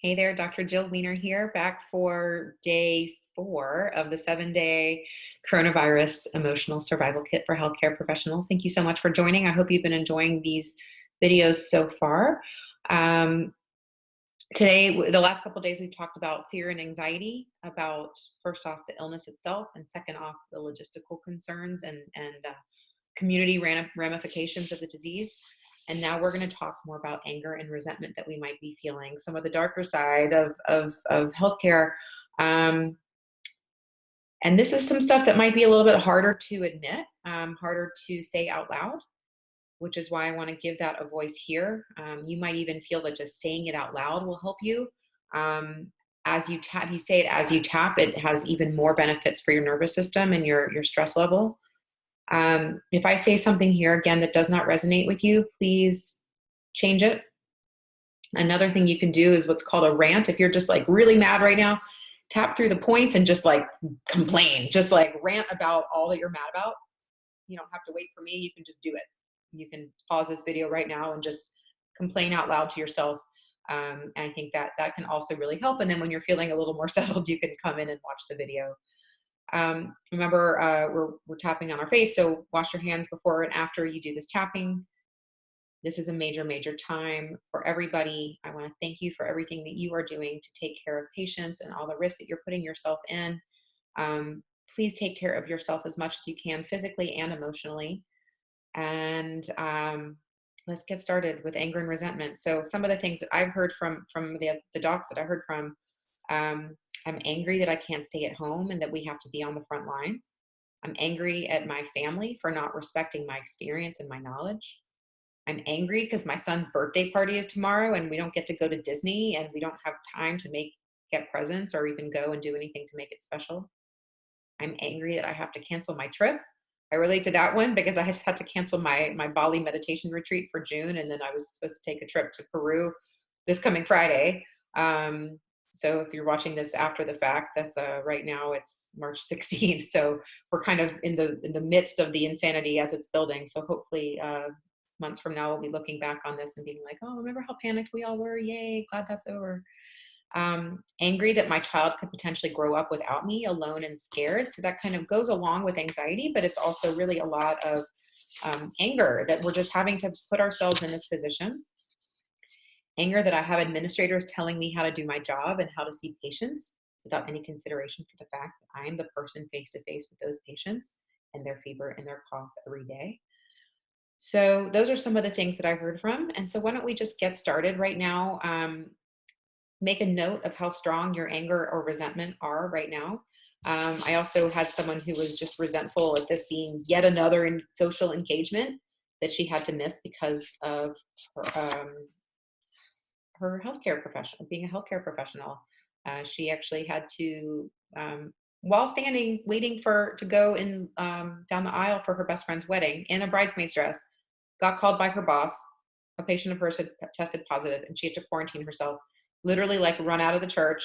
Hey there, Dr. Jill Wener here, back for day 4 of the 7-day coronavirus emotional survival kit for healthcare professionals. Thank you so much for joining. I hope you've been enjoying these videos so far. Um, Today, the last couple of days, we've talked about fear and anxiety, about first off the illness itself, and second off the logistical concerns and community ramifications of the disease. And now we're going to talk more about anger and resentment that we might be feeling, some of the darker side of healthcare. Um, and this is some stuff that might be a little bit harder to admit, harder to say out loud, which is why I want to give that a voice here. You might even feel that just saying it out loud will help you. As you tap, you say it as you tap, it has even more benefits for your nervous system and your stress level. If I say something here again that does not resonate with you, please change it. Another thing you can do is what's called a rant. If you're just like really mad right now, tap through the points and just like complain, just like rant about all that you're mad about. You don't have to wait for me. You can just do it. You can pause this video right now and just complain out loud to yourself. And I think that can also really help. And then when you're feeling a little more settled, you can come in and watch the video. Remember, we're tapping on our face, so wash your hands before and after you do this tapping. This is a major, major time for everybody. I want to thank you for everything that you are doing to take care of patients and all the risks that you're putting yourself in. Please take care of yourself as much as you can, physically and emotionally. And let's get started with anger and resentment. So some of the things that I've heard from the docs that I heard from, I'm angry that I can't stay at home and that we have to be on the front lines. I'm angry at my family for not respecting my experience and my knowledge. I'm angry because my son's birthday party is tomorrow and we don't get to go to Disney and we don't have time to get presents or even go and do anything to make it special. I'm angry that I have to cancel my trip. I relate to that one because I had to cancel my Bali meditation retreat for June, and then I was supposed to take a trip to Peru this coming Friday. So if you're watching this after the fact, that's right now it's March 16th. So we're kind of in the midst of the insanity as it's building. So hopefully months from now we'll be looking back on this and being like, oh, remember how panicked we all were? Yay, glad that's over. Angry that my child could potentially grow up without me, alone and scared. So that kind of goes along with anxiety, but it's also really a lot of anger that we're just having to put ourselves in this position. Anger that I have administrators telling me how to do my job and how to see patients without any consideration for the fact that I am the person face to face with those patients and their fever and their cough every day. So those are some of the things that I heard from. And so why don't we just get started right now? Make a note of how strong your anger or resentment are right now. I also had someone who was just resentful at this being yet another social engagement that she had to miss because of her healthcare professional, being a healthcare professional. She actually had to, while standing, waiting to go in down the aisle for her best friend's wedding in a bridesmaid's dress, got called by her boss. A patient of hers had tested positive and she had to quarantine herself, literally like run out of the church,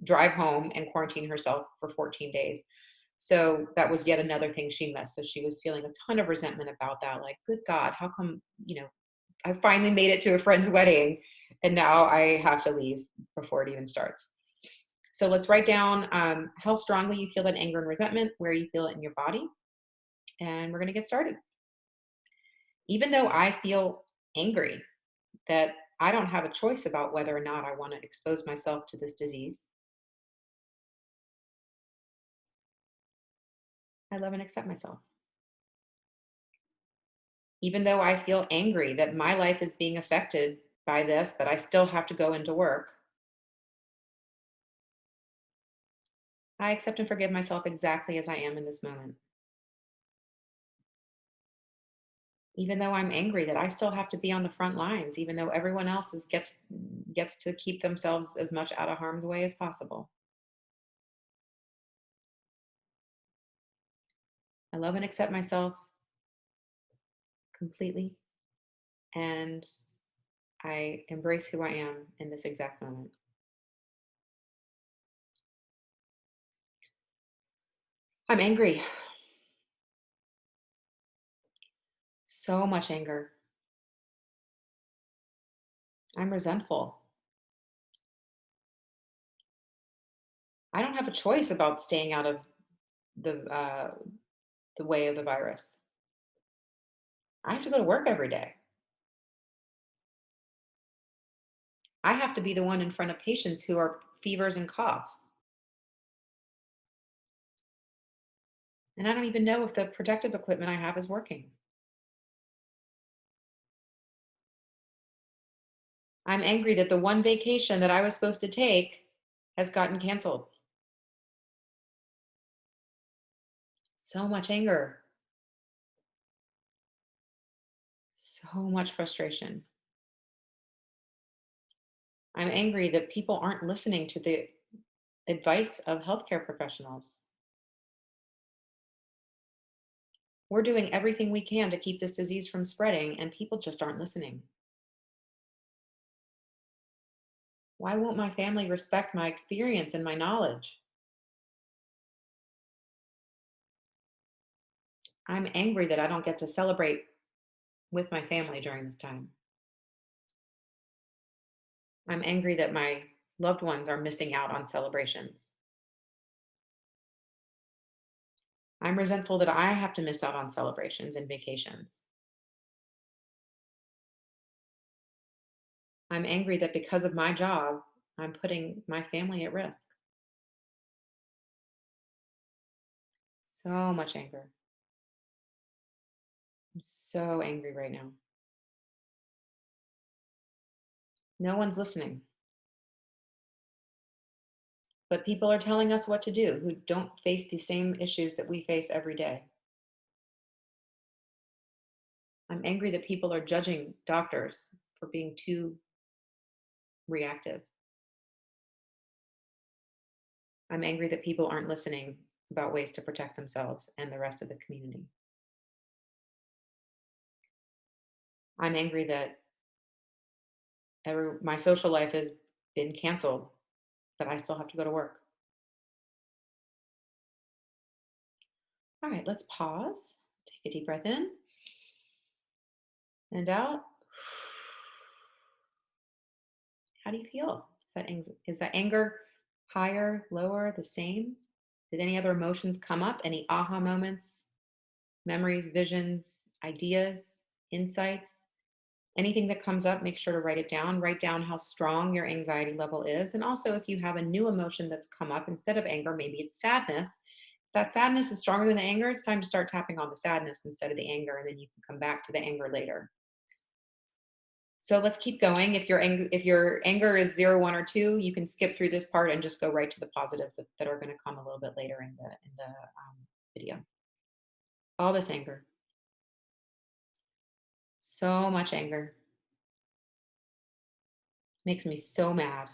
drive home and quarantine herself for 14 days. So that was yet another thing she missed. So she was feeling a ton of resentment about that. Like, good God, how come, I finally made it to a friend's wedding and now I have to leave before it even starts. So let's write down how strongly you feel that anger and resentment, where you feel it in your body. And we're going to get started. Even though I feel angry that I don't have a choice about whether or not I want to expose myself to this disease, I love and accept myself. Even though I feel angry that my life is being affected by this, but I still have to go into work, I accept and forgive myself exactly as I am in this moment. Even though I'm angry that I still have to be on the front lines, even though everyone else gets to keep themselves as much out of harm's way as possible. I love and accept myself completely, and I embrace who I am in this exact moment. I'm angry. So much anger. I'm resentful. I don't have a choice about staying out of the way of the virus. I have to go to work every day. I have to be the one in front of patients who are fevers and coughs. And I don't even know if the protective equipment I have is working. I'm angry that the one vacation that I was supposed to take has gotten canceled. So much anger, so much frustration. I'm angry that people aren't listening to the advice of healthcare professionals. We're doing everything we can to keep this disease from spreading, and people just aren't listening. Why won't my family respect my experience and my knowledge? I'm angry that I don't get to celebrate with my family during this time. I'm angry that my loved ones are missing out on celebrations. I'm resentful that I have to miss out on celebrations and vacations. I'm angry that because of my job, I'm putting my family at risk. So much anger. I'm so angry right now. No one's listening, but people are telling us what to do who don't face the same issues that we face every day. I'm angry that people are judging doctors for being too reactive. I'm angry that people aren't listening about ways to protect themselves and the rest of the community. I'm angry that my social life has been canceled, but I still have to go to work. All right, let's pause. Take a deep breath in and out. How do you feel? Is that anger higher, lower, the same? Did any other emotions come up? Any aha moments, memories, visions, ideas, insights? Anything that comes up, make sure to write it down. Write down how strong your anxiety level is. And also, if you have a new emotion that's come up, instead of anger, maybe it's sadness. If that sadness is stronger than the anger, it's time to start tapping on the sadness instead of the anger, and then you can come back to the anger later. So let's keep going. If your anger is 0, 1, or 2, you can skip through this part and just go right to the positives that are going to come a little bit later in the video. All this anger, so much anger, makes me so mad.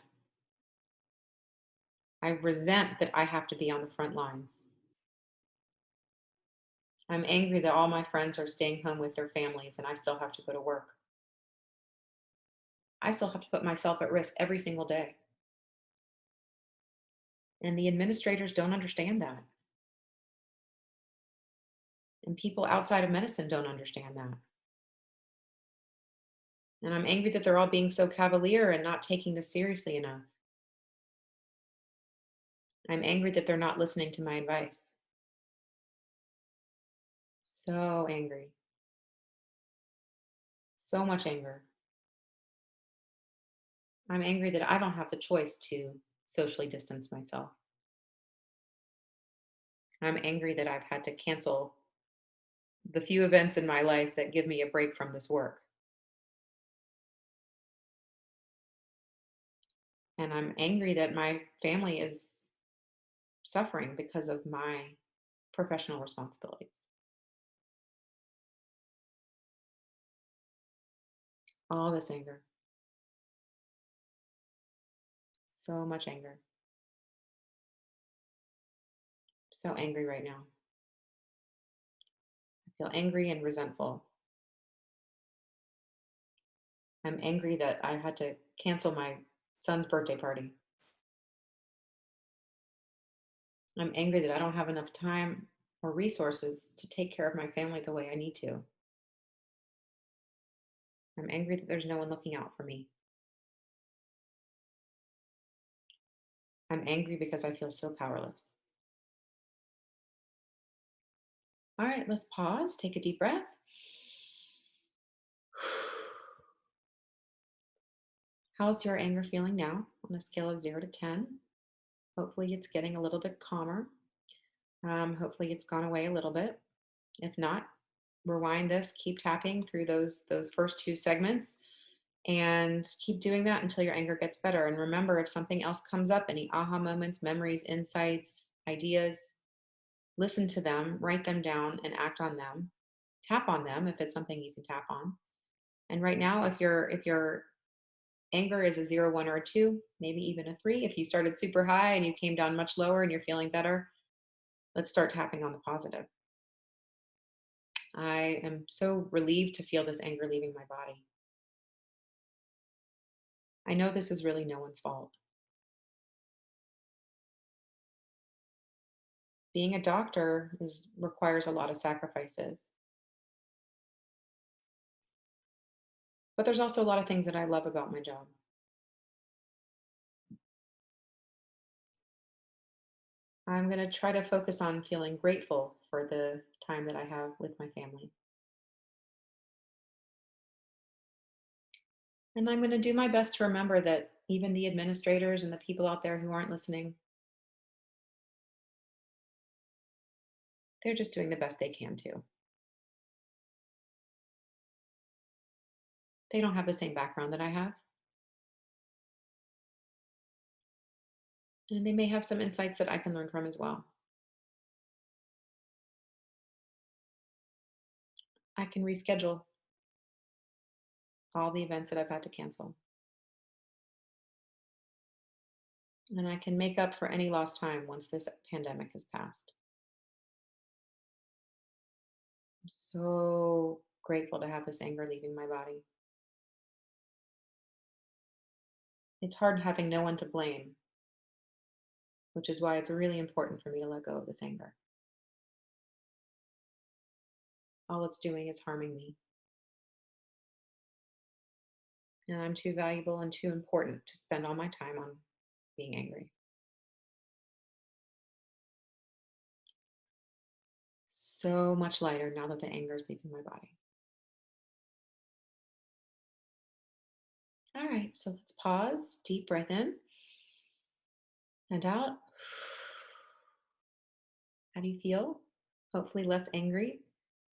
I resent that I have to be on the front lines. I'm angry that all my friends are staying home with their families and I still have to go to work. I still have to put myself at risk every single day. And the administrators don't understand that. And people outside of medicine don't understand that. And I'm angry that they're all being so cavalier and not taking this seriously enough. I'm angry that they're not listening to my advice. So angry. So much anger. I'm angry that I don't have the choice to socially distance myself. I'm angry that I've had to cancel the few events in my life that give me a break from this work. And I'm angry that my family is suffering because of my professional responsibilities. All this anger. So much anger. So angry right now. I feel angry and resentful. I'm angry that I had to cancel my son's birthday party. I'm angry that I don't have enough time or resources to take care of my family the way I need to. I'm angry that there's no one looking out for me. I'm angry because I feel so powerless. All right, let's pause, take a deep breath. How's your anger feeling now on a scale of 0 to 10? Hopefully, it's getting a little bit calmer. Hopefully, it's gone away a little bit. If not, rewind this, keep tapping through those first two segments, and keep doing that until your anger gets better. And remember, if something else comes up, any aha moments, memories, insights, ideas, listen to them, write them down, and act on them. Tap on them if it's something you can tap on. And right now, if your anger is a 0, 1, or a 2, maybe even a 3, if you started super high and you came down much lower and you're feeling better, let's start tapping on the positive. I am so relieved to feel this anger leaving my body. I know this is really no one's fault. Being a doctor requires a lot of sacrifices, but there's also a lot of things that I love about my job. I'm going to try to focus on feeling grateful for the time that I have with my family. And I'm going to do my best to remember that even the administrators and the people out there who aren't listening, they're just doing the best they can too. They don't have the same background that I have, and they may have some insights that I can learn from as well. I can reschedule all the events that I've had to cancel, and I can make up for any lost time once this pandemic has passed. I'm so grateful to have this anger leaving my body. It's hard having no one to blame, which is why it's really important for me to let go of this anger. All it's doing is harming me, and I'm too valuable and too important to spend all my time on being angry. So much lighter now that the anger is leaving my body. All right, so let's pause, deep breath in and out. How do you feel? Hopefully, less angry.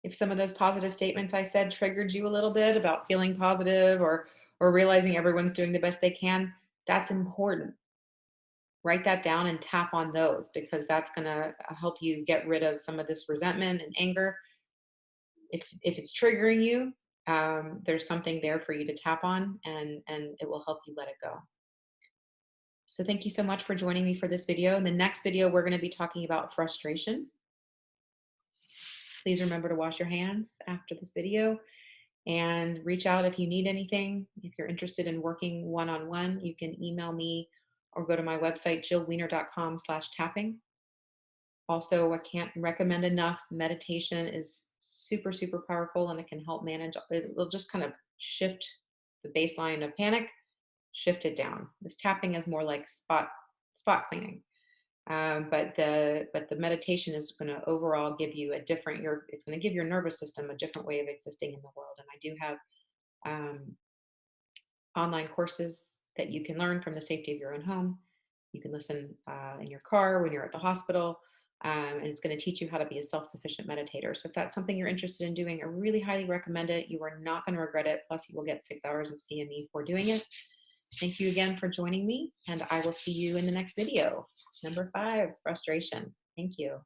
If some of those positive statements I said triggered you a little bit about feeling positive or realizing everyone's doing the best they can, that's important. Write that down and tap on those, because that's going to help you get rid of some of this resentment and anger. If it's triggering you, there's something there for you to tap on, and it will help you let it go. So thank you so much for joining me for this video. In the next video, we're going to be talking about frustration. Please remember to wash your hands after this video, and reach out if you need anything. If you're interested in working one-on-one, you can email me or go to my website, jillwener.com/tapping. Also, I can't recommend enough. Meditation is super, super powerful, and it can help manage. It will just kind of shift the baseline of panic, shift it down. This tapping is more like spot cleaning. But the meditation is going to overall give you a different. It's going to give your nervous system a different way of existing in the world. And I do have um, online courses that you can learn from the safety of your own home. You can listen in your car when you're at the hospital, and it's going to teach you how to be a self-sufficient meditator. So if that's something you're interested in doing, I really highly recommend it. You are not going to regret it. Plus, you will get 6 hours of CME for doing it. Thank you again for joining me, and I will see you in the next video. Number 5, frustration. Thank you.